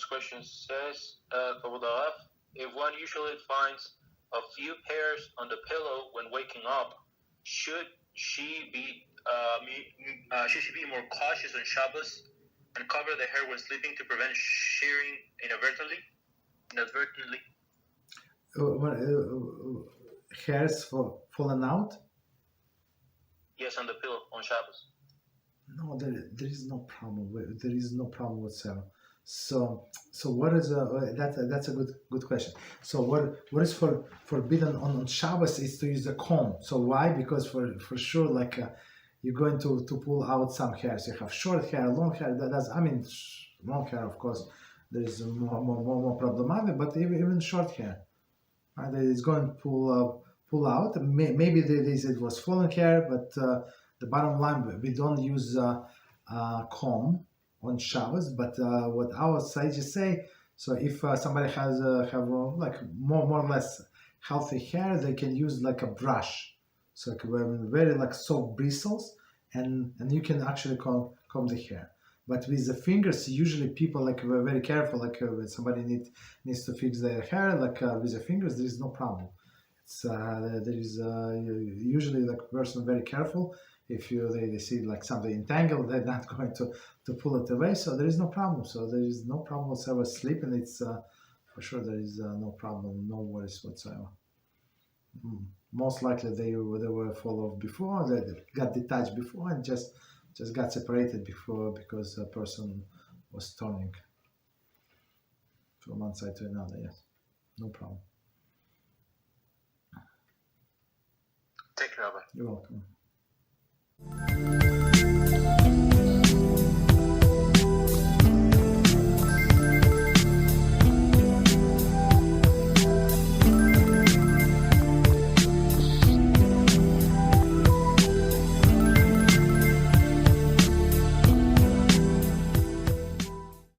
next question says, if one usually finds a few hairs on the pillow when waking up, should she be more cautious on Shabbos and cover the hair when sleeping to prevent shearing inadvertently? Hairs fallen out? Yes, on the pillow on Shabbos. No, there is no problem. There is no problem whatsoever. So what is that's a good question. So what is forbidden on Shabbos is to use a comb. So why? Because for sure, like you're going to pull out some hairs. You have short hair, long hair. Long hair, of course, there is more problematic. But even short hair, right? It's going to pull out. Maybe it was fallen hair, but the bottom line, we don't use comb on Shabbos, but what our sages say, so if somebody has have like more or less healthy hair, they can use like a brush, so like very like soft bristles, and you can actually comb the hair. But with the fingers, usually people like were very careful. Like when somebody needs to fix their hair, like with the fingers, there is no problem. It's there is usually like person very careful. If they see like something entangled, they're not going to pull it away. So there is no problem. So there is no problem whatsoever sleeping. It's for sure there is no problem, no worries whatsoever. Most likely they were fall off before, they got detached before, and just got separated before because a person was turning from one side to another. Yes, no problem. Thank you, Rabbi. You're welcome.